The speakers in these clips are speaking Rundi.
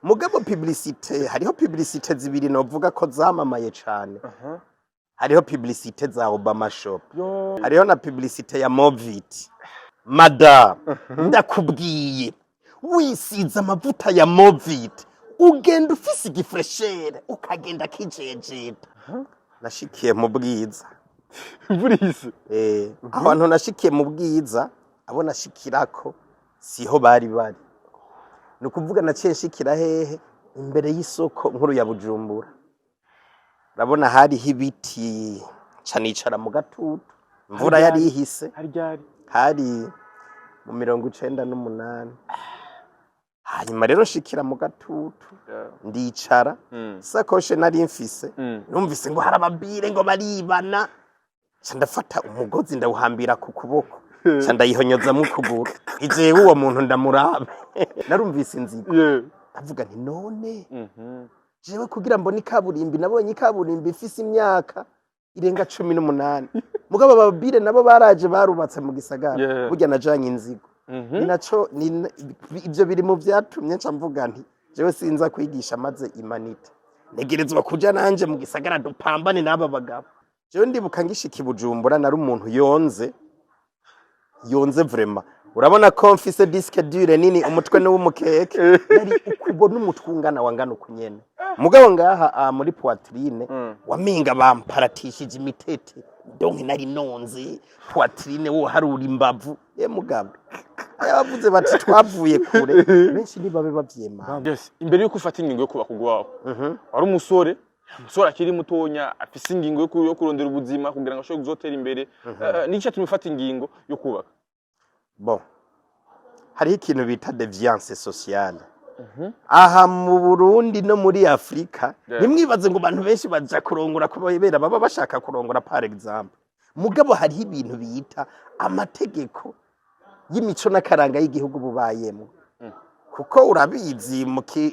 mugabo publicité hariho publicité zibiri novuga ko zamamaye cyane hariho publicité za Obama shop hariho na publicité ya Movit madame ndakubwiye wisiza amavuta ya Movit ugenda ufise igifreshere ukagenda kijejeta nashikiye mu bwiza Burize abantu nashikiye mu bwiza abo nashikirako siho bari nukuvuga naciye nshikira hehe imbere y'isoko nkuru ya Bujumbura urabona hari hibiti canicara mu gatutu imvura yari ihise hari mu 98 hanyuma rero nshikira mu gatutu ndicara sakoshe nari mfise numvise ngo harababire ngo baribana ndafata umugozi ndawuhambira ku kuboko ndayihonyoza mu kuguru ijewe uwo muntu ndamurabe narumvise inzigo ndavuga nti none jewe kugira mbone ikaburimbi nabonye ikaburimbi ifise imyaka irenga 18 mugabo ababire nabo baraje barubatse mu gisagara burya najanye inzigo ninaco ibyo biri mu byatumye nca mvuga nti jewe sinza kwigisha maze imanita negerezwa kuja nanje mu gisagara dupambane n'aba bagabo jewe ndibuka ngishika Bujumbura nari umuntu yonze vraiment urabona ko mfise disque dure nini umutwe n'umukeke nari ukubona umutwungana wangana ukunyene mugabo ngaha muri poitrine waminga bamparatishije imitete donc nari nonze poitrine wo harura imbavu mugabo ayabavuze bati twavuye kure benshi nibabe bavyema yes imbere yuko ufata ingingo yo kuba kugwaho wari umusore akiri mutonya afise ingingo yo kurondera ubuzima kugira ngo ashobore kuzotera imbere nico tumufata ingingo yo kubaka bon hari ikintu bita deviance sociale aha mu Burundi no muri Afrika nimwibaze ngo abantu benshi baja kurongora kubera baba bashaka kurongora par exemple mugabo hari ibintu bita amategeko y'imico n'akaranga y'igihugu bubayemo kuko urabizi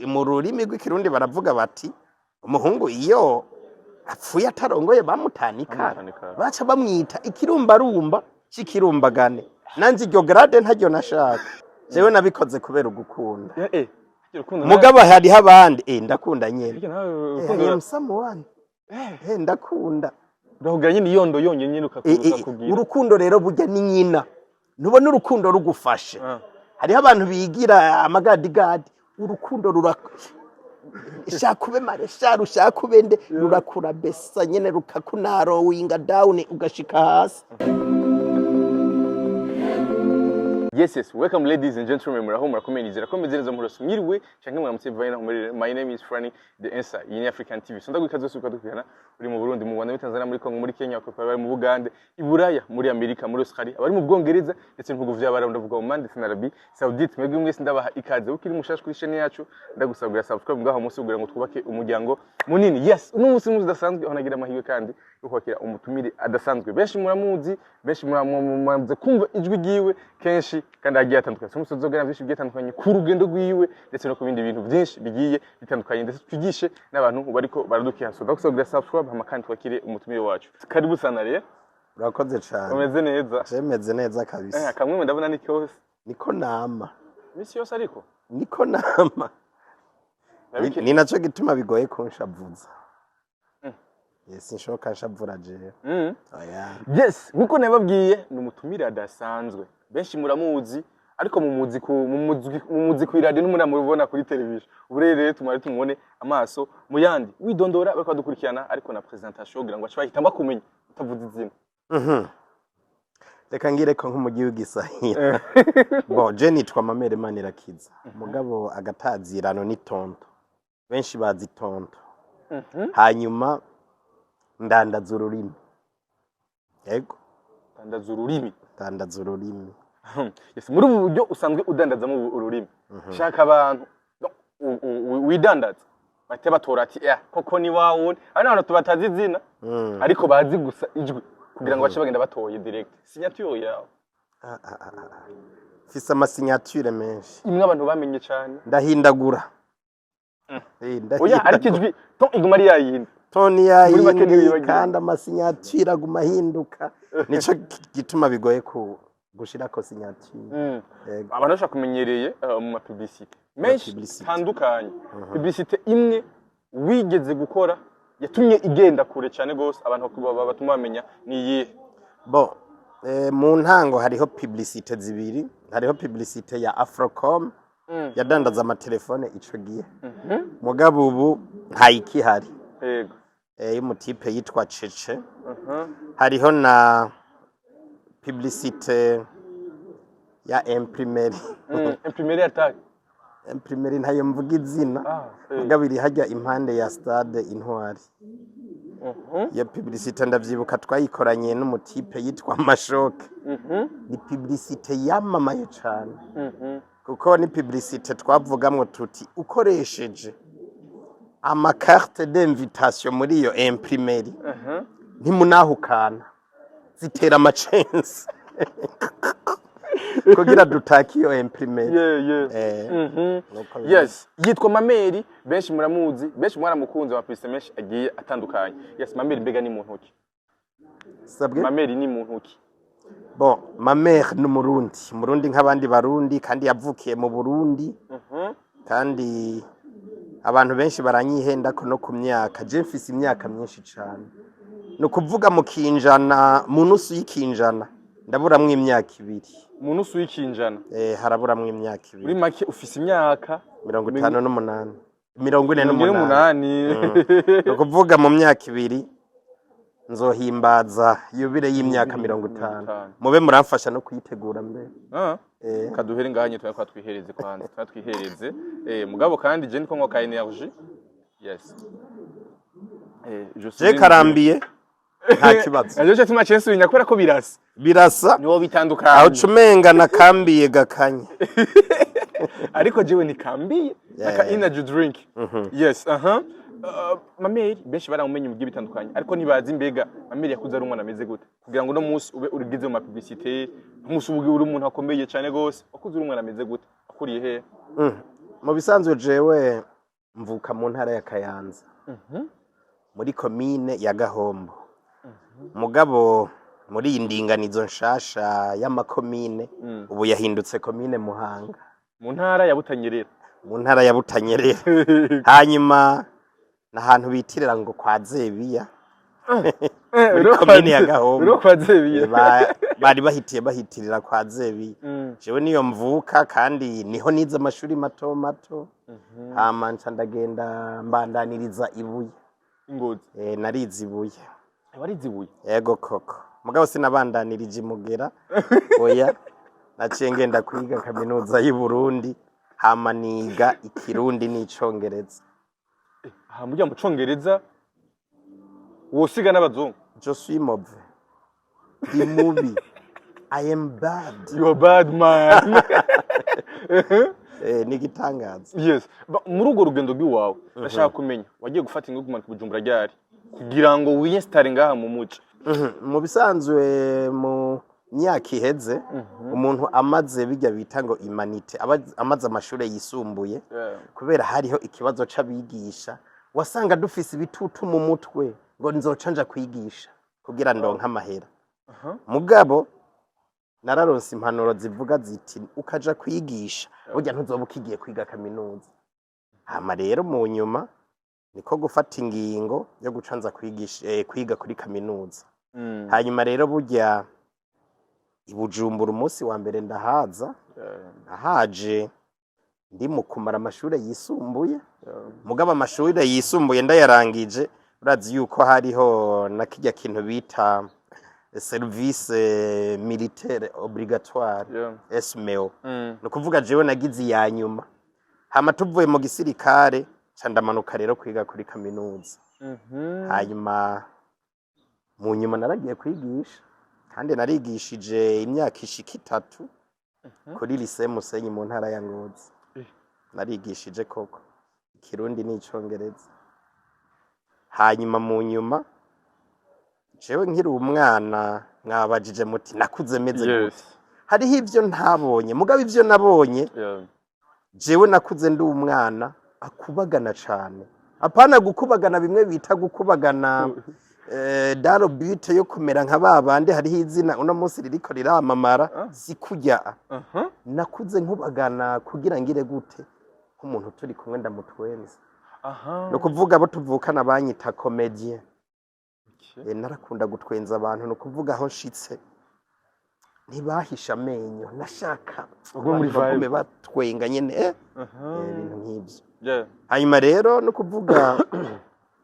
mu rurimi rw'ikirundi baravuga bati umuhungu iyo apfuye atarongoye bamutanika baca bamwita ikirumbarumba c'ikirumbagane nanje iryo grade ntaryo nashaka jewe nabikoze kubera ugukunda mugabo hariho abandi ndakunda nyene musamuwani ndakunda urahuganye niyondo yonyene ukakuza kugira urukundo rero burya ni nyina nubona urukundo rugufashe hariho abantu bigira amagadigadi urukundo shakube mareshal ushakubende rurakura besa nyene rukakunaro winga down ugashika hasi. Yes, welcome ladies and gentlemen, muraho murakomenizera komezereza murose mwiriwe canke muramutse vayina my name is Franny the answer in African TV. Sonda gwikazo suka dukana uri mu Burundi mu Rwanda, muri Tanzania, muri Kongo, muri Kenya, bari mu Bugande, i Buraya, muri Amerika, muri Australia, abari mu Bwongereza ndetse n'ibihugu vy'abarabu ndavuga mu Mande na Arabie Saoudite. Mwebwe mwese ndabaha ikaze ukiri mushasha kuri channel yacu, ndagusabira subscribe ngaho munsi kugira ngo twubake umuryango munini. Yes, uno munsi mudasanzwe aho nagira amahirwe kandi yo kwakira umutumire adasanzwe. Benshi muramuzi, benshi muramuze kumva ijwi giwe kenshi kandi agiye atandukanye. Umusozo zogana byinshi byatandukanye ku rugendo rwiwe ndetse no ku bindi bintu byinshi bigiye bitandukanye ndetse twigishe n'abantu bariko baradukiha. So ndagusabira subscribe hama kandi twakire umutumire wacu. Karibu sana rero. Urakoze cyane. Umeze neza? Umeze neza kabisa. Kamwe ndabona ni cyose. Niko nama. Misi yose ariko. Niko nama. Ni naco gituma bigoye kunshavuza. Yes, nshoka nshavura je. Yes, nkuko nababwiye ni umutumire adasanzwe. Benshi muramuzi ariko mu muzi ku radio n'umuramubona kuri television. Uburere tumari tumubone amaso mu yandi. Widondora bariko dukurikirana ariko na presentation kugira ngo ashobora hitamba kumenya utavuze izina. Reka ngire ko nk'umugi w'igisahira. Bon, je nitwa Mamere Manirakiza. Mugabo agatazirano ni tonto. Benshi bazi tonto. Hanyuma ndandaza ururimi. Yego. Ndandaza ururimi. Yes, muri ubu buryo usanzwe udandaza mu ururimi. Shaka abantu widandaza. Bate batora ati koko ni wawe. Ari naho tubatazi izina. Ariko bazi gusa ijwi kugira ngo bace bagenda batoye direct. Signature yawe. Fisa ama signature menshi. Imwe abantu bamenye cyane. Ndahindagura. Oya ariko ijwi to iguma ari yayindi. Toni yayindi kandi ama signature aguma hinduka. Nico gituma bigoye ku gushirako signature abantu bashaka kumenyereye mu ma publicité menshi publicité. tandukanye publicité imwe wigeze gukora yatumye igenda kure cyane gose abantu batuma bamenya ni iyihe bon mu ntango hariho publicité zibiri hariho publicité ya Afrocom yadandaza amatelefone ico gihe mugabo ubu ntayikihari yego y'umutipe yitwa Cece hariho na publicité ya Imprimerie Imprimerie attaque Imprimerie ntayo mvuga izina mugabo iri hajya impande ya stade Intwari iyo publicité ndavyibuka twayikoranye n'umutipe yitwa Mashoke ni publicité yamamaye cyane kuko ni publicité twavugamwe tuti ukoresheje ama carte d'invitation muri iyo Imprimerie ntimunahukana zitera amacense kugira dutaki iyo Imprimerie yes yitwa Mameri benshi muramuzi benshi mwaramukunze wa publicité menshi agiye atandukanye yes Mameri mbega ni muntu ki sabwe Mameri ni muntu ki bon Mameri ni Murundi nk'abandi barundi kandi yavukiye mu Burundi kandi abantu benshi baranyihenda ko no ku myaka je mfise imyaka myinshi cyane no kuvuga mu kinjana mu nusu y'ikinjana ndaburamwe imyaka ibiri mu nusu y'ikinjana haraburamwe imyaka ibiri muri make ufise imyaka 58 48 no kuvuga mu myaka ibiri nzohimbaza yubire y'imyaka 50 mube muramfasha no kuyitegura mbere kaduhere nganye twakwa twihereze kwanza twatwihereze mugabo kandi je niko nkoka energy yes je karambiye nta kibazo aje tuma chensu nyakora ko birasa niwo bitandukanye aho cumenga nakambiye gakanye ariko jewe nikambiye naka energy drink yes Mameri benshi baramumenye mu bitandukanye ariko nibazi mbega Mameri yakuze ari umwana ameze gute kugira ngo no munsi ube urigize mu publicité umunsi ubugi uri umuntu akomeye cyane gose akuze uri umwana ameze gute akuriye he mu bisanzwe jewe mvuka mu ntara ya Kayanza muri commune ya Gahombo mugabo muri indinganizo nshasha y'amakomine ubu yahindutse commune Muhanga mu ntara ya Butanyerera hanyuma nahantu bitirira ngo kwa Zebiya muri commune ya Gahombo kwa Zebiya bari bahitirira kwa Zebiya jewe niyo mvuka kandi niho nize amashuri mato mato hama ndagenda mbandaniriza Ibuye Ngozi narize Ibuye warize Ibuye yego koko mugabo sinabandanirije Imugera oya naciye ngenda kwiga kaminuza y'u Burundi hama niga Ikirundi n'icongereza mujya mu congereza wosiga n'abazungu je suis mauvais imubi I am bad you are bad man ni gitangaza yes muri ugo rugendo rw'iwawe ndashaka kumenya wagiye gufata ingo kumanuka Bujumbura ryari kugira ngo wiyestare ngaha mu muci mu bisanzwe mu myaka iheze umuntu amaze bijya bita ngo imanite amaze amashure yisumbuye kubera hariho ikibazo c'abigisha wasanga dufise ibitutu mu mutwe ngo nzocanja kwigisha kugira ndonka amahera mugabo nararonse impanuro zivuga ziti ukaja kwigisha burya ntuzoba ukigiye kwiga kaminuza hama rero mu nyuma niko gufata ingingo yo gucanza kwigisha kwiga kuri kaminuza hanyuma rero burya Ibujumbura umunsi wa mbere ndahaza nahaje ndi mu kumara amashure yisumbuye mugabo amashure yisumbuye ndayarangije urazi yuko hariho nakijya kintu bita service militaire obligatoire SMEO no kuvuga jewe nagize ya nyuma hama tuvuye mu gisirikare candamanuka rero kwiga kuri kaminuza hanyuma mu nyuma naragiye kwigisha kandi narigishije imyaka ishika 3 kuri lycée Musenyi mu ntara ya Ngozi narigishije koko Ikirundi n'icongereza hanyuma mu nyuma jewe nkiri umwana mwabajije muti nakuze meze gute hariho ivyo ntabonye mugabo ivyo nabonye jewe nakuze ndi umwana akubagana cane apana gukubagana bimwe bita gukubagana daro but yo kumera nka babandi hariho izina uno munsi ririko riramamara si kurya nakuze nkubagana kugira ngire gute nk'umuntu turi kumwe ndamutwenze no kuvuga abo tuvukana banyita comedien narakunda gutwenza abantu no kuvuga aho nshitse ntibahisha amenyo nashaka ubwo muri vibe batwenga nyene ibintu nk'ibyo hanyuma rero no kuvuga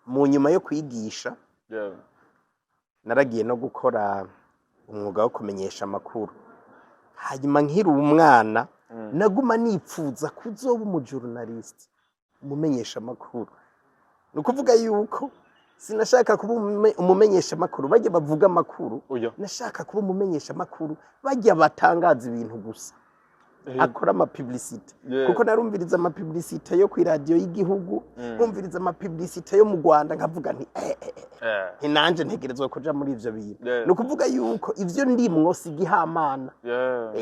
mu nyuma yo kwigisha naragiye no gukora umwuga wo kumenyesha amakuru hanyuma nkiri umwana naguma nipfuza kuzoba umujurnalist umumenyesha amakuru no kuvuga yuko sinashaka kuba umumenyesha amakuru bajya bavuga amakuru nashaka kuba umumenyesha amakuru bajya batangaza ibintu gusa akora ama publicity kuko narumviriza ama publicity yo ku radio y'igihugu umviriza ama publicity yo mu Rwanda nkavuga nti nanje ntegerezwa kuja muri ivyo bintu no kuvuga yuko ivyo ndimwo sigihamana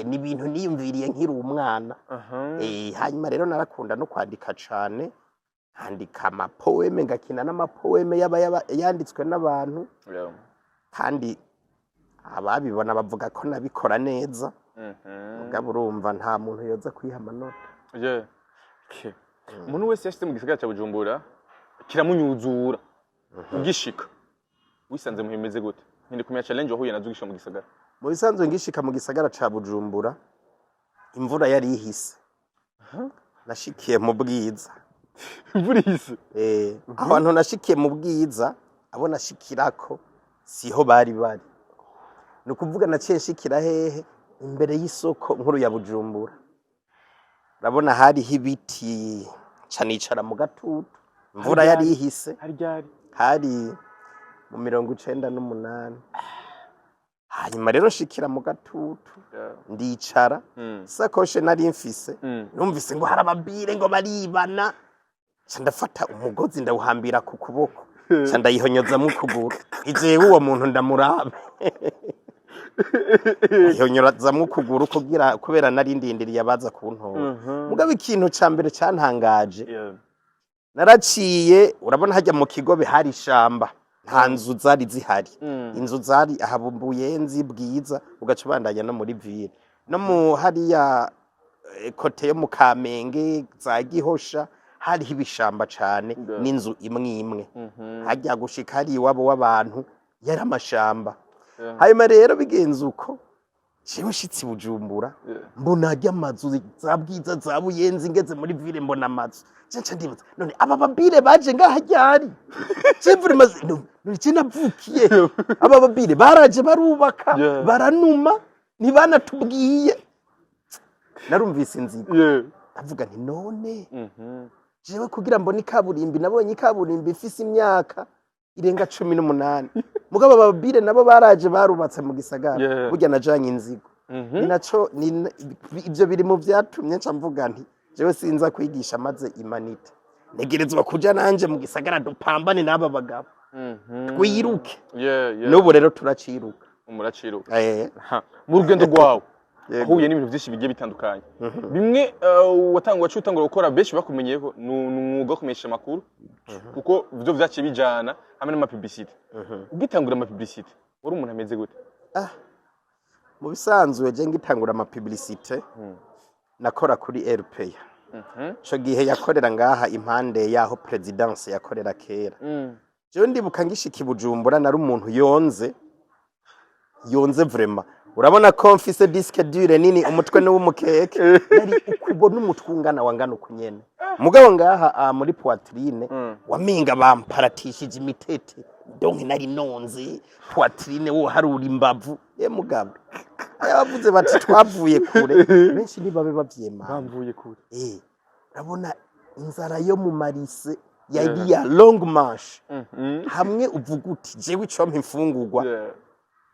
ni ibintu niyumviriye nkiri umwana hanyuma rero narakunda no kwandika cane handika ama poeme ngakina n'ama poeme yaba yanditswe n'abantu kandi ababibona bavuga ko nabikora neza mugabo urumva nta muntu yoza kwiha amanota umuntu wese yashyize mu gisagara cya Bujumbura kiramunyuzura ugishika wisanze muhimeze gute nkindi kumenya challenge wahuye nazo ugishika mu gisagara mu bisanzwe ngishika mu gisagara cya Bujumbura imvura yari ihise nashikiye mu bwiza imvura ihise abantu nashikiye mu bwiza abo nashikirako siho bari no kuvuga naciye nshikira hehe imbere y'isoko nkuru ya Bujumbura urabona hariho ibiti canicara mu gatutu imvura yari ihise hari mu 98 hanyuma rero nshikira mu gatutu ndicara sakoshe nari mfise numvise ngo harababire ngo baribana ndafata umugozi ndawuhambira ku kuboko ndayihonyoza mu kuguru ijewe uwo muntu ndamurabe ihonyoza mu kuguru kubera nari ndindiriye abaza kuntora mugabo ikintu ca mbere cantangaje naraciye urabona hajya mu kigobe hari ishamba nta nzu zari zihari inzu zari ahabumbuye nzi bwiza ugaca bandanya no muri ville no mu hariya kote yo mu Kamenge za Gihosha hariho ibishamba cane n'inzu imwe hajya gushika hari iwabo w'abantu yari amashamba hanyuma rero bigenze uko jewe nshitsi Bujumbura mbona ajya amazu za bwiza za Buyenzi ngeze muri ville mbona amazu nca ndibaza none aba babire baje ngaha ryari cimvura maze none navukiye aba babire baraje barubaka baranuma ntibanatubwiye narumvise inzigo ndavuga nti none jewe kugira mbone ikaburimbi nabonye ikaburimbi ifise imyaka irenga 18 mugabo ababire nabo baraje barubatse mu gisagara burya najanye inzigo ninaco ivyo biri mu vyatumye nca mvuga nti jewe sinza kwigisha maze imanite negerezwa kuja nanje mu gisagara dupambane n'aba bagabo twiruke n'ubu rero turaciruka muraciruka mu rugendo rwawe ahuye n'ibintu byinshi bigiye bitandukanye bimwe watangura gukora benshi bakumenyeyeho ni umwuga wo kumenyesha amakuru kuko byo vyaciye bijana hamwe n'ama publicity ugitangura ama publicity wari umuntu ameze gute mu bisanzwe je ngitangura ama publicity nakora kuri RPA cyo gihe yakorera ngaha impande yaho presidence yakorera kera je ndibuka ngishika Bujumbura nari umuntu yonze vraiment urabona ko mfise disque dure nini umutwe ni w'umukeke nari ukubona umutwungana wangana ukunyene mugabo ngaha muri poitrine waminga bamparatishije imitete donc nari nonze poitrine wo harura imbavu mugabo ayabavuze bati twavuye kure benshi nibabe bavyema bamvuye kure urabona inzara yo mu marise yari ya long march hamwe uvuga uti jewe ico mpimfungurwa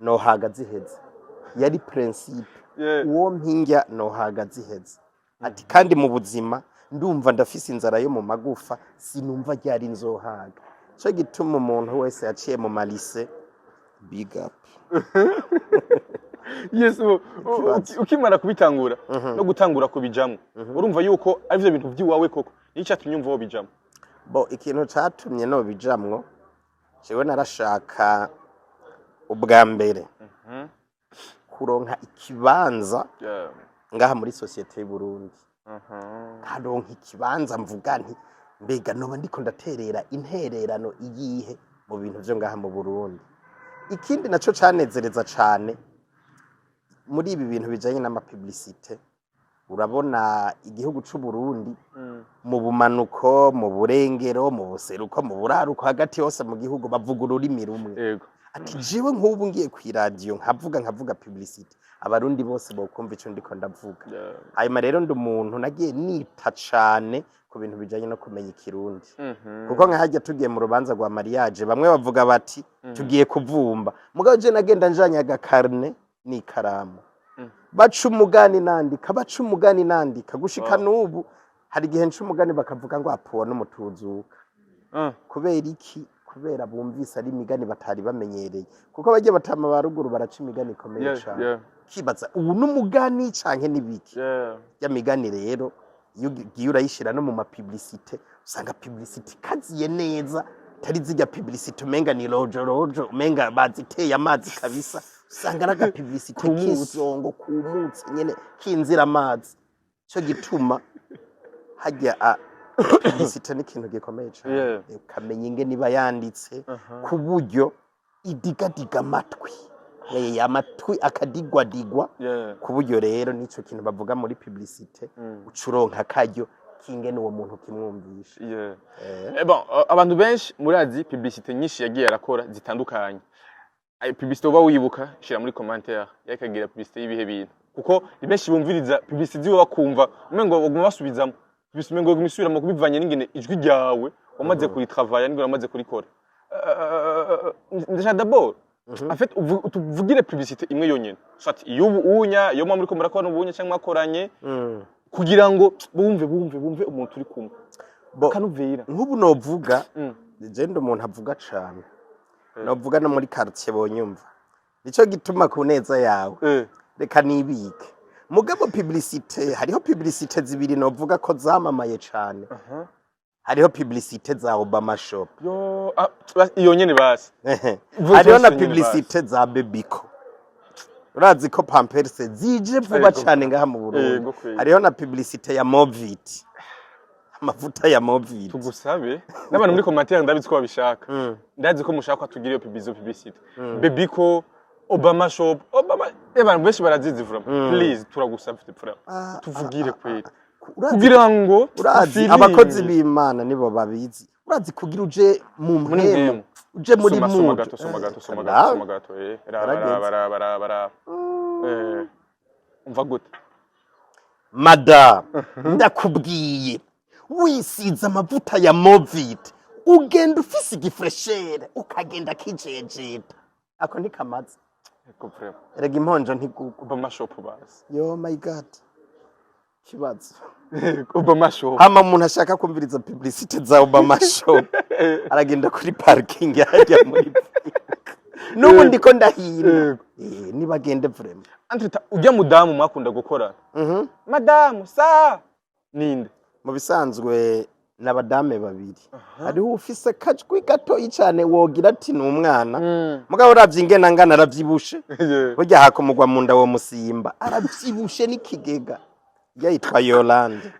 no hagaze heze yari principe uwo mpinga no hagaze heze ati kandi mu buzima ndumva ndafise inzara yo mu magufa sinumva ryari nzohaga cyo gituma umuntu wese yaciye mu marise big up yes ukimara kubitangura no gutangura kubijamwe urumva yuko ari byo bintu by'iwawe koko nicyo atumye umva wo bijamwe bo ikintu catumye no bijamwo jewe narashaka ubwa mbere kuronka ikibanza Yeah. ngaha muri societe y'u Burundi Mhm. nkaronka ikibanza mvuga nti mbega noba ndiko ndaterera intererano iyihe mu bintu vyo ngaha mu Burundi. Ikindi naco canezereza cane muri ibi bintu bijanye n'amapublicité, urabona igihugu c'u Burundi mu bumanuko, mu burengero, mu buseruko, mu buraruko, hagati hose mu gihugu bavuga ururimi rumwe. Yego. Ati jewe nk'ubu ngiye kw'iradiyo nkavuga publicité, abarundi bose bokumva ico ndiko ndavuga. Yeah. Hanyuma rero ndi umuntu nagiye nita cane ku bintu bijanye no kumenya ikirundi. Kuko nka harya tugiye mu rubanza rwa mariage bamwe bavuga bati tugiye kuvumba, mugabo je nagenda njanye agakarne n'ikaramu, baca umugani nandika gushika n'ubu hari igihe nca umugani bakavuga ngo apuwa n'umutuzuka. Kubera iki? Kubera bumvise ari imigani batari bamenyereye, kuko bagiye batama ba ruguru baraca imigani ikomeye cane. Kibaza ubu n'umugani canke n'ibiki? Ya migani rero iyo ugiye urayishira no mu mapublicité usanga publicité kaziye neza, tari zijya publicité umenga ni rojo umenga baziteye amazi kabisa, usanga ari agapublicité k'isongo kumutse nyene kinzira amazi. Cyo gituma hajya publicité ni ikintu gikomeye cane, ukamenya ingene iba yanditse ku buryo idigadiga amatwi, amatwi akadigwadigwa, ku buryo rero nico kintu bavuga muri publicité ucuronka akaryo kingene uwo muntu kimwumvisha. Bon, abantu benshi murazi publicité nyinshi yagiye arakora zitandukanye. Ay publicité uba wibuka shira muri commentaire yakagira publicité y'ibihe bintu, kuko benshi bumviriza publicité ziwe bakumva umengo baguma basubizamo publicité umengo gumisubiramo kubivanye n'ingene ijwi ryawe wamaze kuri travailler n'ingene wamaze kurikora. Déjà d'abord en fait utuvugire publicité imwe yonyene, soit iyo ubunya iyo muri ko murakora n'ubunya cyangwa mwakoranye kugira ngo bumve umuntu uri kumwe kanuvira. Nk'ubu novuga je ndi umuntu avuga cane, novuga no muri quartier bonyumva, nico gituma ku neza yawe reka nibike. Mugabo publicité, hariho publicité zibiri novuga ko zamamaye cane. Hariho publicité za Obama Shop, iyo nyene basi. Hariho na publicité za Bebiko. Urazi ko Pampers zije vuba cyane ngaha mu Burundi. Hariho na publicité ya Movit, amavuta ya Movit. Tugusabe n'abantu muri commentaire ndabizi ko babishaka, ndazi ko mushaka tugira iyo publicité. Bebiko, Obama Shop, abantu benshi barazizi vuba. Please turagusabye vuba tuvugire kweli kugira ngo urazi abakozi b'Imana nibo babizi. Urazi kugira uje mu mpemu, uje muri mu soma gato bara umva gute madame, ndakubwiye wisize amavuta ya Movit ugenda ufise igifreshere ukagenda kijejeta, ako ni kamazi. Erega imponjo ntigugu. Obama Shop basi. Yo my god, kibazo. Obama Shop. Hama umuntu ashaka kumviriza publicité za Obama Shop aragenda kuri parking yajya muri n'ubu ndiko ndahira nibagende vraiment. Entre ujya mudamu mwakunda gukora madamu sa ninde mu bisanzwe n'abadame babiri. Hariho ufise kajwi gato cyane wogira ati ni umwana, mugabo uravye ingena ngana aravyibushe, burya hakomugwa mu nda wo musimba aravyibushe n'ikigega, yitwa Yolande.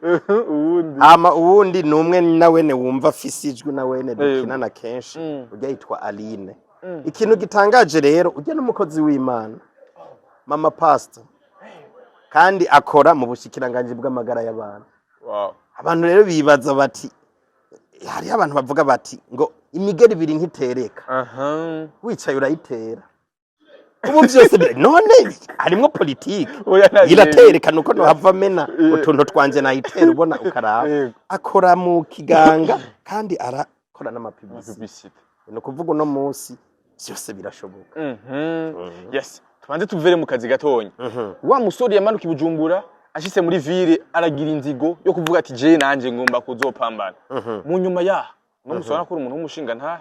Uwundi ni umwe nawene wumva afise ijwi nawene dukinana kenshi, burya yitwa Aline. Ikintu gitangaje rero ujya n'umukozi w'Imana, mama pastor, kandi akora mu bushikiranganje bw'amagara y'abantu. Abantu rero bibaza bati, hari abantu bavuga bati ngo imigeri ibiri nkitereka, wicaye urayitera. Ubu byose none harimo politike iraterekana uko no hava mena utuntu twanje nayitera, ubona ukaraba akora mu kiganga kandi arakora n'amapublicité. No kuvuga no munsi byose birashoboka. Yes, tubanze tuvere mu kazi gatonye. Wa musore yamanuka Bujumbura ashitse muri ville aragira inzigo yo kuvuga ati je nanje ngomba kuzopambana. Mu nyuma ya no musora ko umuntu w'umushinga nta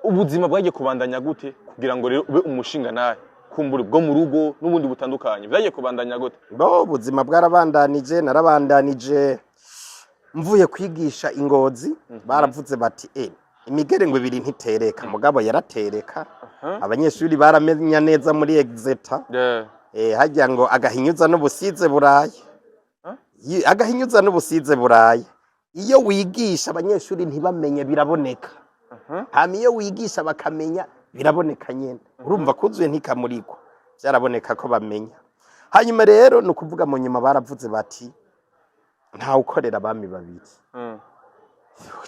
ubuzima bwagiye kubandanya gute kugira ngo rero ube umushinga nta kumbura bwo mu rugo n'ubundi butandukanye byagiye kubandanya gute? Ubuzima bwarabandanije, narabandanije mvuye kwigisha Ingozi. Baravuze bati imigere ngo ibiri ntitereka mugabo yaratereka abanyeshuri baramenya neza muri exeta hajya ngo agahinyuza n'ubusize buraye agahinyuza n'ubusize buraye iyo wigisha abanyeshuri ntibamenye biraboneka hama iyo wigisha bakamenya biraboneka nyene urumva kuzuye ntikamurikwa byaraboneka ko bamenya hanyuma rero no kuvuga mu nyuma baravuze bati nta ukorera abami babiri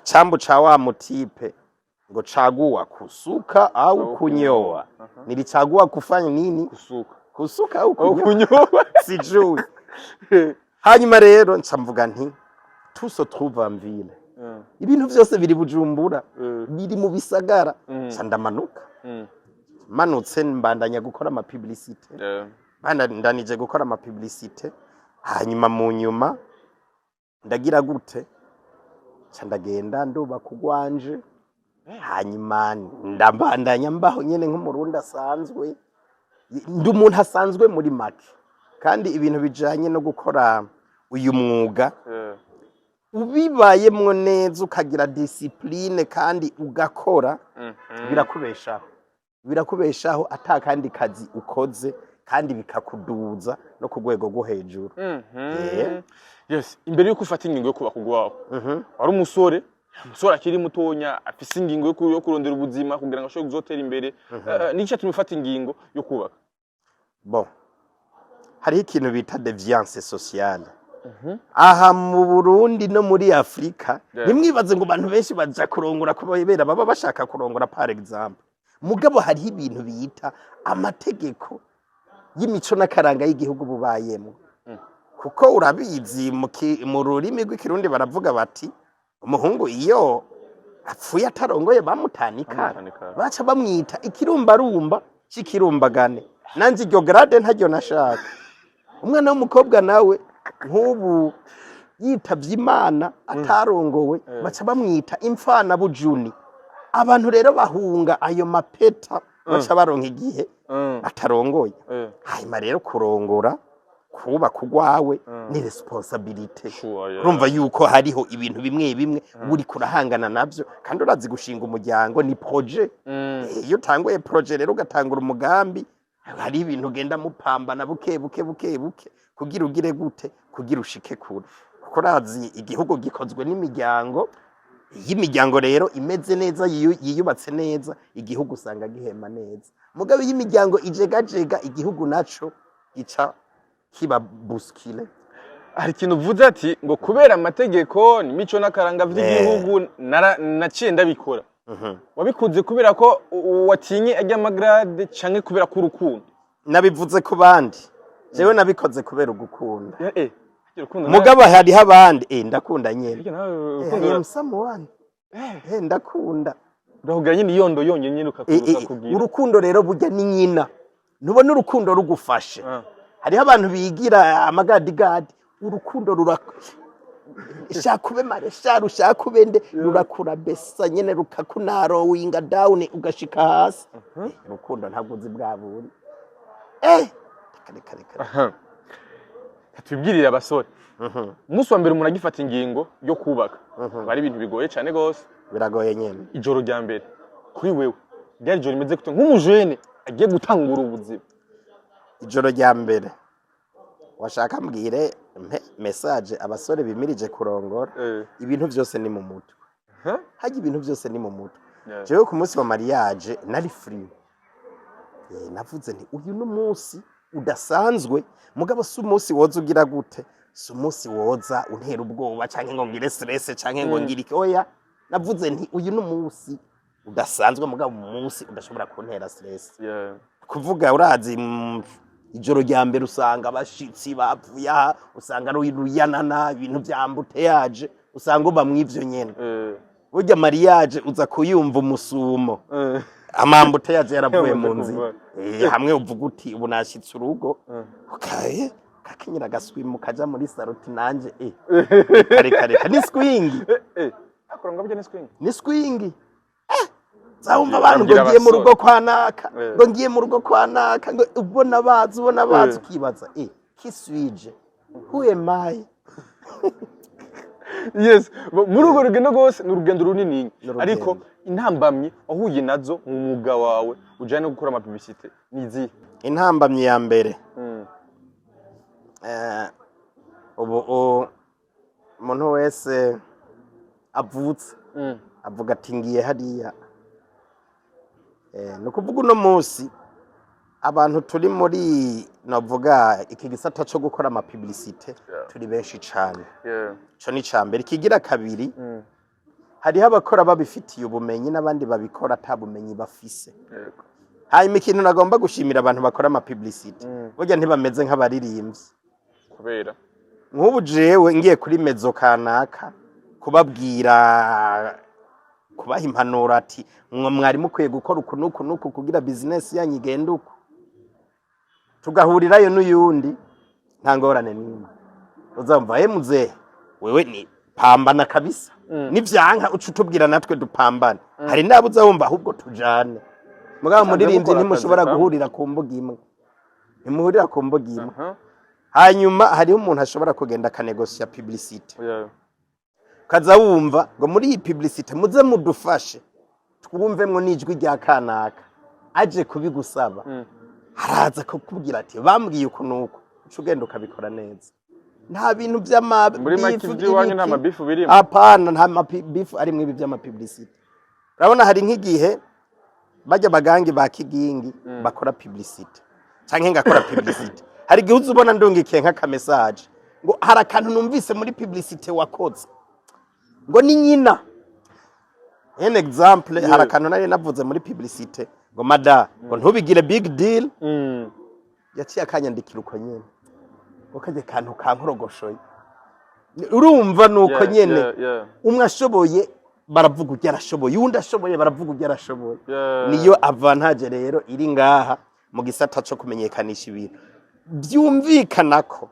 chambu cha wa mutipe ngo chagua kusuka au kunyoa nilichagua kufanya nini kusuka au kunyoa sijui hanyuma rero ncamvuga nti tuso trouve en ville ibintu byose biri Bujumbura biri mu bisagara ndamanuka manutse mbandanya gukora ama publicité ndanije gukora ama publicité hanyuma mu nyuma ndagira gute ndagenda nduba kugwanje hanyuma ndambandanya mbaho nyene nk'umurundi asanzwe ndi umuntu asanzwe muri make kandi ibintu bijanye no gukora uyu mwuga ubibayemwo neza ukagira discipline kandi ugakora birakubeshaho atakandi kazi ukoze kandi bikakuduza no ku rwego rwo hejuru yes imbere yuko ufata ingingo yo kuba kugwaho wari umusore akiri mutonya afise ingingo yo kurondera ubuzima kugira ngo ashobore kuzotera imbere niki cyatuma ufata ingingo yo kubaka bon hari ikintu bita deviance sociale aha mu Burundi no muri Afrika nimwibaze ngo abantu benshi baja kurongora kubera baba bashaka kurongora par exemple mugabo hari ibintu bita amategeko y'imico n'akaranga y'igihugu bubayemo kuko urabizi mu rurimi rw'ikirundi baravuga bati umuhungu iyo apfuye atarongoye bamutanika baca bamwita ikirumbarumba c'ikirumbagane nanzi iryo grade ntaryo nashaka umwana w'umukobwa nawe nk'ubu yitavye Imana atarongowe baca bamwita imfana bujuni abantu rero bahunga ayo mapeta baca baronka igihe atarongoye hanyuma rero kurongora kuba kugwawe ni responsibility urumva yuko hariho ibintu bimwe uri kurahangana navyo kandi urazi gushinga umuryango ni projet iyo utanguye projet rero ugatangura umugambi hari ibintu ugenda mupambana buke kugira ugire gute kugira ushike kure kuko urazi igihugu gikozwe n'imiryango y'imiryango rero imeze neza yiyubatse neza igihugu usanga gihema neza mugabe y'imiryango ijegajega igihugu naco gica kiba buskile hari ikintu uvuze ati ngo kubera amategeko n'imico n'akaranga vy'igihugu naciye ndabikora wabikuze kubera ko watinye ajya amagrade canke kubera ko urukundo nabivuze ku bandi jewe nabikoze kubera ugukunda mugabo hariho abandi ndakunda nyene ndakunda ndahugira nyine iyondo yonyene ukakuza kugira urukundo rero burya ni nyina ntubona urukundo rugufashe hariho abantu bigira amagadigadi urukundo shaka ube mareshal ushaka ube nde rurakura besa nyene rukakunaro winga down ugashika hasi urukundo ntabwo uzi bwaburi kare katubwirira abasore umunsi wa mbere umuntu agifata ingingo yo kubaka bari ibintu bigoye cyane gose biragoye nyene ijoro rya mbere kuri wewe ryari ijoro rimeze gute nk'umujene agiye gutangura ubuzima ijoro rya mbere washaka mbwire message abasore bimirije kurongora ibintu byose ni mu mutwe haje ibintu byose ni mu mutwe jewe ku munsi wa mariage nari free navuze nti uyu n'umunsi udasanzwe mugabo si umunsi woza ugira gute si umunsi woza untera ubwoba canke ngo ngire stress canke ngo ngire oya navuze nti uyu n'umunsi udasanzwe mugabo umunsi udashobora kuntera stress kuvuga urazi ijoro rya mbere usanga abashitsi bavuye aha usanga ari ruyanana ibintu byambute yaje usanga uba mw'ivyo nyene burya mariage uza kuyumva umusumo amambute yaje yaravuye mu nzi hamwe uvuga uti ubu nashitse urugo ukaye kakenyera gaswimu kaja muri saloti nanje kare ni swing akoronga byo ni swing Zaumva abantu ngo ngiye mu rugo kwa naka ngo ngiye mu rugo kwa naka ngo ubona bazi ukibaza kiswije who am I Yes, muri urwo rugendo rwose ni urugendo runini N'urugendo. ariko intambamyi wahuye nazo mu mwuga wawe ujyanye no gukora amapublicité ni izihe? intambamyi ya mbere ubu umuntu wese avutse avuga ati ngiye hariya ni ukuvuga uno munsi abantu turi muri navuga iki gisata cyo gukora amapublicité turi benshi cyane cyo ni cyambere kigira kabiri hariho abakora babifitiye ubumenyi n'abandi babikora atabumenyi bafise hanyuma ikintu nagomba gushimira abantu bakora amapublicité burya ntibameze nk'abaririmbyi kubera nk'ubu jewe ngiye kuri mezo kanaka kubabwira kubaha impanuro ati mwari mukwiye gukora uku n'uku n'uku kugira business yanyu igende uku tugahurirayo n'uyundi nta ngorane n'imwe uzamva muzehe wewe ni pambana kabisa nivyanka uca utubwira natwe dupambane hari nabo uzawumva ahubwo tujane mugabo muririmbyi ntimushobora guhurira ku mbuga imwe ntimuhurira ku mbuga imwe hanyuma hariho umuntu ashobora kugenda akanegosia publicité kaza wumva ngo muri iyi publicité muze mudufashe twumvemwo n'ijwi rya kanaka aje kubigusaba haraza kukubwira ati bambwiye uko nuko uca ugenda ukabikora neza nta bintu by'amabifu nta mabifu birimo apana nta mabifu ari mwibi by'amapublicité urabona hari nk'igihe bajya bagangi ba kigingi bakora publicité canke ngakora publicité hari gihe uzubona ndungikiye nk'aka message ngo hari akantu numvise muri publicité wakoze ngo ni nyina en exemple hari akantu nari navuze muri publicité ngo mada ngo ntubigire big deal yaciye akanyandikira uko nyene ukaje kantu kankorogoshoye urumva nuko nyene umwe ashoboye baravuga ujya arashoboye uwundi ashoboye baravuga ujya arashoboye niyo avantage rero iri ngaha mu gisata cyo kumenyekanisha ibintu byumvikana ko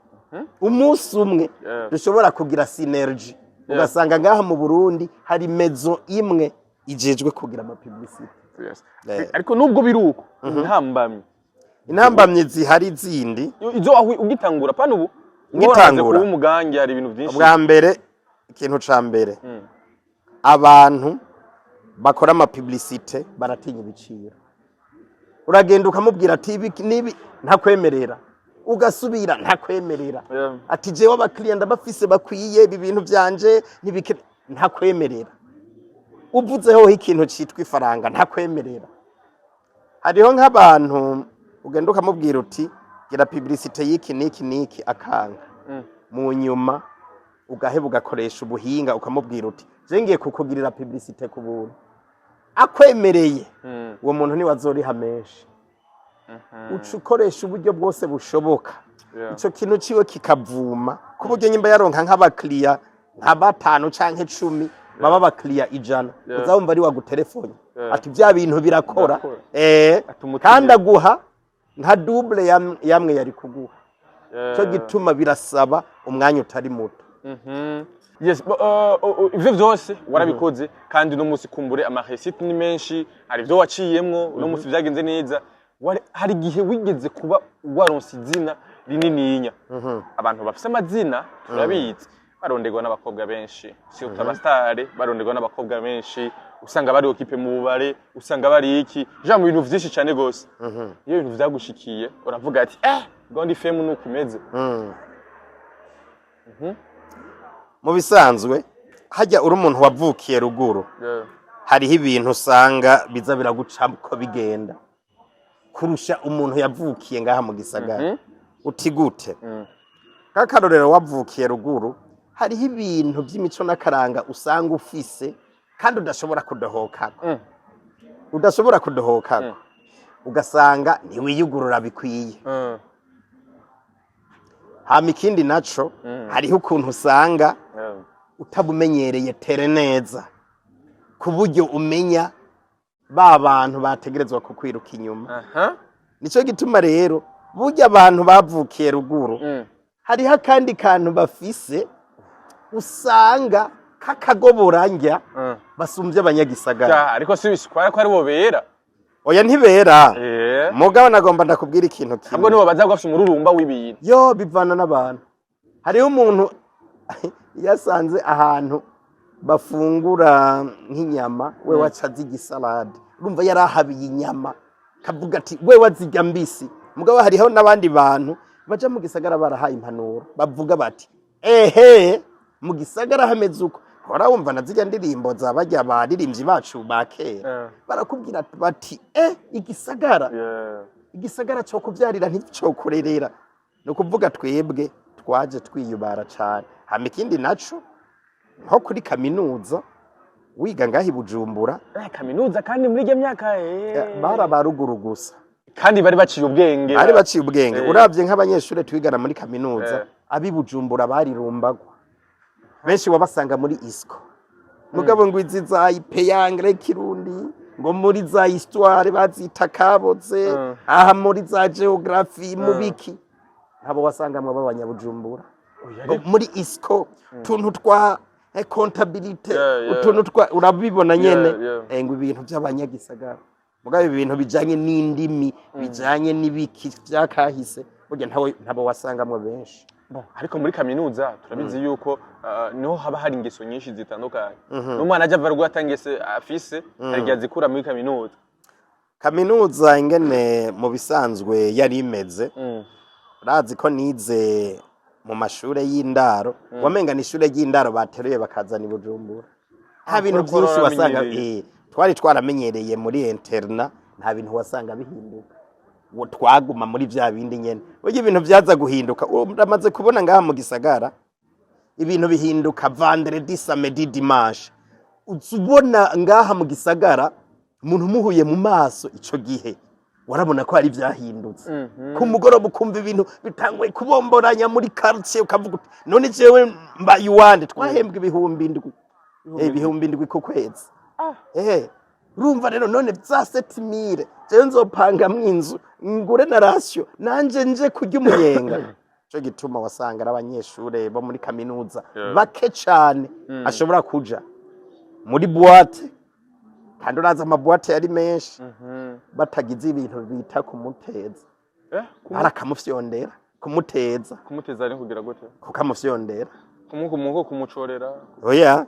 umunsi umwe dushobora kugira synergy ugasanga ngaha mu Burundi hari mezo imwe ijejwe kugira amapublicité ariko nubwo biruko intambamye zihari zindi izo ugitangura pana ubu ngitangura umugangi hari ibintu byinshi bwa mbere ikintu ca mbere abantu bakora amapublicité baratinya ibiciro uragenda ukamubwira ati nibi ntakwemerera ugasubira ntakwemerera ati jewe abakiriya bafise bakwiye ibi bintu byanje ntakwemerera uvuzeho ikintu citwa ifaranga ntakwemerera hariho nk'abantu ugenda ukamubwira uti gira publicité y'iki niki niki akanga mu nyuma ugaheba ugakoresha ubuhinga ukamubwira uti je ngiye kukugirira publicité ku buntu akwemereye uwo muntu ni wazoriha menshi uca ukoresha uburyo bwose bushoboka ico kintu ciwe kikavuma ku buryo nyimba yaronka nk'abakiriya nka 5 canke 10 baba abakiriya 100 uzabumva ari wagutelefone ati bya bintu birakora kandi aguha nka double yamwe yari kuguha cyo gituma birasaba umwanya utari muto yes ivyo vyose warabikoze kandi no musi kumbure ama receipt ni menshi hari byo waciyemwo no musi byagenze neza hari gihe wigeze kuba waronse izina rinininya abantu bafise amazina turabizi baronderwa n'abakobwa benshi si utabastare baronderwa n'abakobwa benshi usanga bari okipe mu bubare usanga bari iki mu bintu vyinshi cyane gose iyo bintu vyagushikiye uravuga ati gondi fame nuko imeze mu bisanzwe hajya uri umuntu wavukiye ruguru hariho ibintu usanga biza biraguca ko bigenda kurusha umuntu yavukiye ngaha mu gisagara uti gute kakarorero wavukiye ruguru hariho ibintu by'imico n'akaranga usanga ufise kandi udashobora kudohoka ugasanga ntiwiyugurura bikwiye hama ikindi naco hariho ukuntu usanga utabumenyereye tere neza ku buryo umenya ba bantu bategerezwa kukwiruka inyuma nico gituma rero burya abantu bavukiye ruguru hariho akandi kantu bafise usanga kakagoboranja basumbye abanyagisagara ariko si biskwara ko ari bobera oya ntibera mugabo nagomba ndakubwira ikintu kimwe ntabwo nibo baza gwafite umururumba w'ibintu yo bivana n'abantu hariho umuntu yasanze ahantu bafungura nk'inyama we wacaze igisalade urumva yarahabiye inyama kavuga ati we wazirya mbisi mugabo hariho n'abandi bantu baja mu gisagara barahaye impanuro bavuga bati ehe mu gisagara hameze uko hora wumva nazirya ndirimbo zabajya baririmbyi bacu bakera barakubwira bati igisagara cyo kuvyarira ntico kurerera no kuvuga twebwe twaje twiyubara cyane hama ikindi naco nko kuri kaminuza wiga ngahi Bujumbura kaminuza kandi muri iyo myaka barabaruguru gusa kandi bari baciye ubwenge uravye nk'abanyeshuri twigana muri kaminuza abi Bujumbura barirumbagwa benshi wabasanga muri ISCO mugabo ngo izi za ipeyangre kirundi ngo muri za histoire bazita kaboze aha muri za geography mubiki abo wasangamwe b'abanyabujumbura muri ISCO tuntu twa comptabilité utuntu twa urabibona nyene ngo ibintu by'abanyagisagara mugabo ibintu bijanye n'indimi bijanye n'ibiki byakahise burya ntabo wasangamwe benshi ariko muri kaminuza turabizi yuko niho haba hari ingeso nyinshi zitandukanye n'umwana ajya avarwa atangese afise hari azikura muri kaminuza ingene mu bisanzwe yari imeze urazi ko nize mu mashure y'indaro wamenga ni ishure y'indaro bateruye bakazana i Bujumbura nta bintu byinshi wasanga twari twaramenyereye muri interna nta bintu wasanga bihinduka twaguma muri vya bindi nyene burya ibintu byaza guhinduka uramaze kubona ngaha mu gisagara ibintu bihinduka vendredi samedi dimanche uzubona ngaha mu gisagara umuntu muhuye mu maso ico gihe warabona ko hari vyahindutse ku mugoroba ukumva ibintu bitangwe kubomboranya muri quartier ukavuga none jewe mbaye wande twahembwa ibihumbi ndwi ku kwezi urumva rero none za 7000 je nzopanga mwinzu ngure na ratio nanje nje kurya umunyenga cyo gituma wasanga abanyeshure bo muri kaminuza bake cyane ashobora kuja muri boîte kandi uraza amaboîte yari menshi batagize ibintu bita kumuteza barakamufyondera kumuteza ari kugira gute kukamufyondera kumucorera oya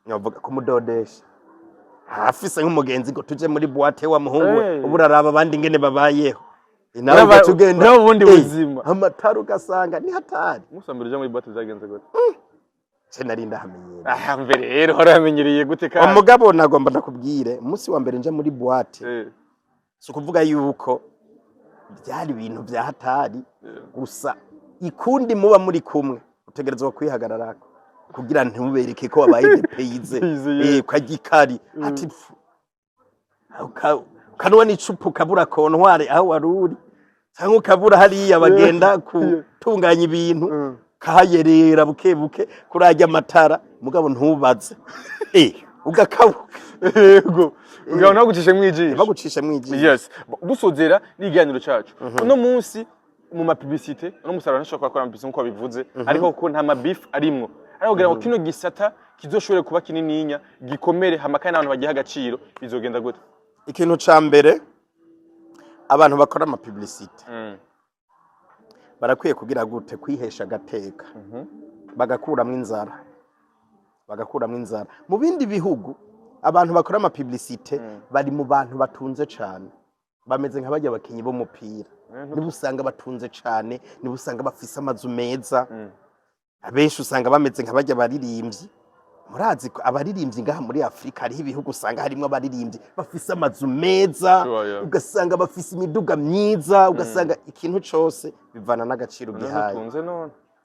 nyovuga kumudodesha afise nk'umugenzi ngo tuje muri boîte wa muhungu uburaraba abandi ngene babayeho inawe tugenda ubundi buzima amatara ugasanga ni hatari musambira uje muri boîte byagenze gute ce nari ndahamenyereye mbere rero haramenyereye gute kandi umugabo nagomba ndakubwire umunsi wa mbere nje muri boîte so kuvuga yuko byari ibintu bya hatari gusa ikundi muba muri kumwe utegerezwa kwihagararako kugira ntubereke ko wabaye depayize kagikari ati kanwa n'icupa kabura kontware aho waruri cyangwa kabura hariya bagenda kutunganya ibintu kahayerera bukebuke kurajya amatara mugabo ntubaze ugakabuka yego ugabo nagucishe mwijisho bagucishe mwijisho yes dusozera n'iganiro cyacu uno munsi mu ma publicité no musarana nshaka gukora publicité nko bivuze ariko ko nta ma beef arimwo kugira ngo kino gisata kizoshobore kuba kinininya gikomere hamakana abantu bagiha agaciro bizogenda gute ikintu ca mbere abantu bakora ama publicité barakwiye kugira gute kwihesha gateka bagakuramwe inzara mu bindi bihugu abantu bakora ama publicité bari mu bantu batunze cyane bameze nk'abajya bakinyi bo mupira niba usanga batunze cyane niba usanga bafise amazu meza abenshi usanga bameze nk'abajya baririmbyi murazi ko abaririmbyi ngaha muri Afrika hariho ibihugu usanga harimo abaririmbyi bafise amazu meza ugasanga bafise imiduga myiza ugasanga ikintu cyose bivana n'agaciro gihaye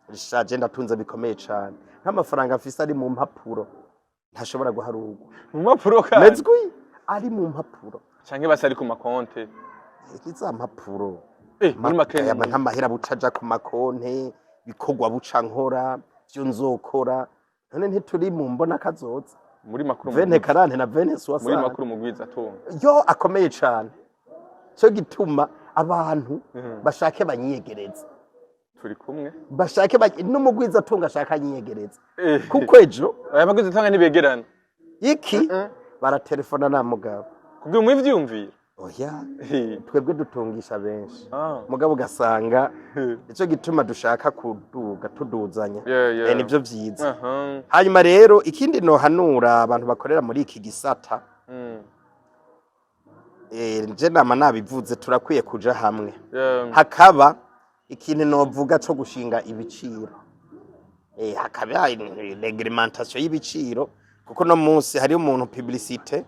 rishaje ndatunze bikomeye cyane nk'amafaranga afise ari mu mpapuro ntashobora guharurwa mu mpapuro kandi ari mu mpapuro canke basi ari ku makonte iza mpapuro muri makene nk'amahera bucaja ku makonte bikorwa buca nkora byo nzokora none ntituri mu mbona kazoza muri makuru vene karante na vene swasa muri makuru mugwiza atunga yo akomeye cyane cyo gituma abantu bashake banyiyegereza turi kumwe bashake n'umugwiza atunga ashaka nyiyegereza kuko ejo aya magwiza atunga nibegerana iki baratelefona na mugabo kubwo mu ivyumvira oya Eh. twebwe dutungisha benshi Ah. mugabo ugasanga nicyo gituma dushaka kuduga tuduzanya Yeah. nibyo byiza Aha. hanyuma rero ikindi nohanura abantu bakorera muri iki gisata nje nama nabivuze turakwiye kuja hamwe Yeah. hakaba ikintu novuga cyo gushinga ibiciro hakaba reglementation y'ibiciro kuko no munsi hari umuntu publicité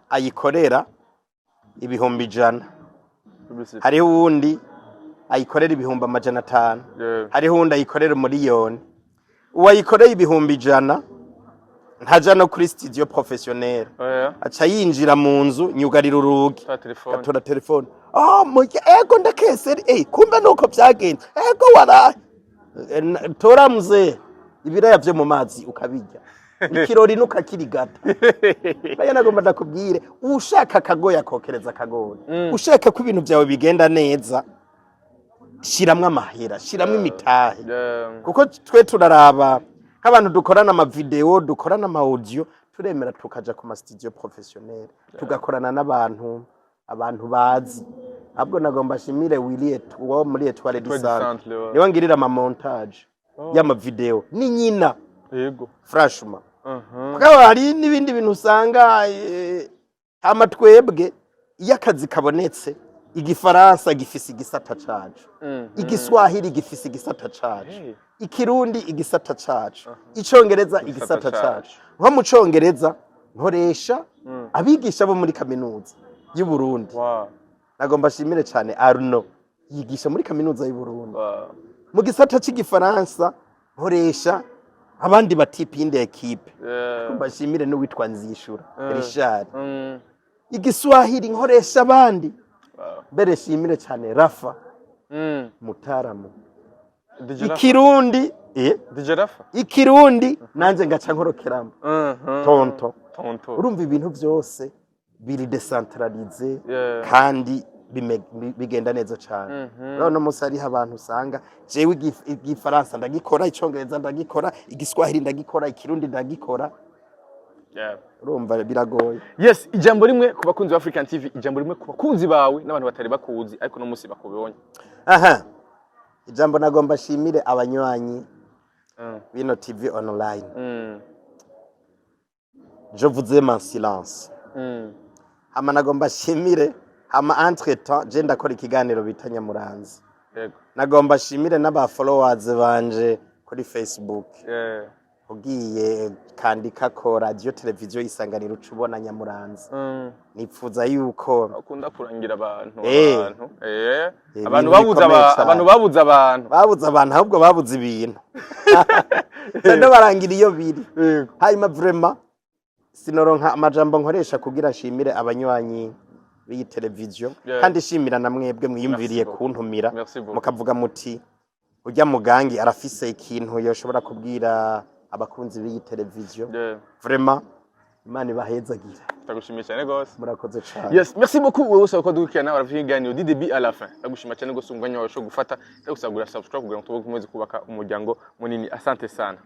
ayikorera ibihumbi 100 hari uwundi ayikorera ibihumbi 500 hari uwundi ayikorera miliyoni uwayikoreye ibihumbi 100 ntaja no kuri studio professionnel aca yinjira mu nzu nyugarira urugi gatora telefone ego ndakese kumbe nuko byagenze ego waraye tora mze ibiraya byo mu mazi ukabijya ikirori nukakirigata baya nagomba ndakubwire ushaka kagoya kokereza kagoya ushaka ko ibintu byawe bigenda neza shiramwe amahera shiramwe imitahe kuko twe turaraba nk'abantu dukorana ama video dukorana ama audio turemera tukaja ku ma studio professionnel tugakorana n'abantu bazi abwo nagomba shimire Williet wo muri Etoile du Centre niwe ngirira ama montage y'ama video ni nyina yego franchement kuko hari n'ibindi bintu usanga amatwebwe y'akazi kabonetse igifaransa gifise igisata cacu igiswahili gifise igisata cacu ikirundi igisata cacu icongereza igisata cacu nko mu congereza nkoresha abigisha bo muri kaminuza y'u Burundi nagomba shimire cyane Arno yigisha muri kaminuza y'u Burundi mu gisata cy'igifaransa nkoresha abandi batipi y'inde equipe mbashimire n'uwitwa Nzishura Richard igiswahili nkoresha abandi bere shimire cyane Rafa Mutaramu ikirundi DJ Rafa ikirundi nanje ngaca nkorokeramo tonto urumva ibintu byose biri decentralize kandi bigenda neza cyane no musari abantu usanga jewe igifaransa ndagikora icongereza ndagikora igiswahili ndagikora ikirundi ndagikora urumva biragoye yes ijambo rimwe ku bakunzi ba African TV ijambo rimwe ku bakunzi bawe n'abantu batari bakuzi ariko no musi bakubonye ijambo nagomba shimire abanywanyi bino TV online je vous aime en silence hama nagomba shimire hama entre temps je ndakora ikiganiro bita Nyamuranzi yego nagomba shimire n'aba followers banje kuri Facebook ugiye kandika ko radio televiziyo yisanganira ucubona Nyamuranzi nipfuza yuko akunda kurangira abantu abantu babuza abantu ahubwo babuze ibintu kandi barangira iyo biri hanyuma vraiment sinoronka amajambo nkoresha kugira shimire abanywanyi b'iyi televiziyo kandi shimira na mwebwe mwiyumviriye kuntumira mukavuga muti ujya mugangi arafise ikintu yoshobora kubwira abakunzi b'iyi televiziyo vraiment Imana ibahezagira tagushimiye cyane gose murakoze cyane yes merci beaucoup wewe usaba ko dukirana baravuganira du début à la fin tagushima cyane gose umwanya wawe cyo gufata tagusagura subscribe kugira ngo tubokomeze kubaka umuryango munini asante sana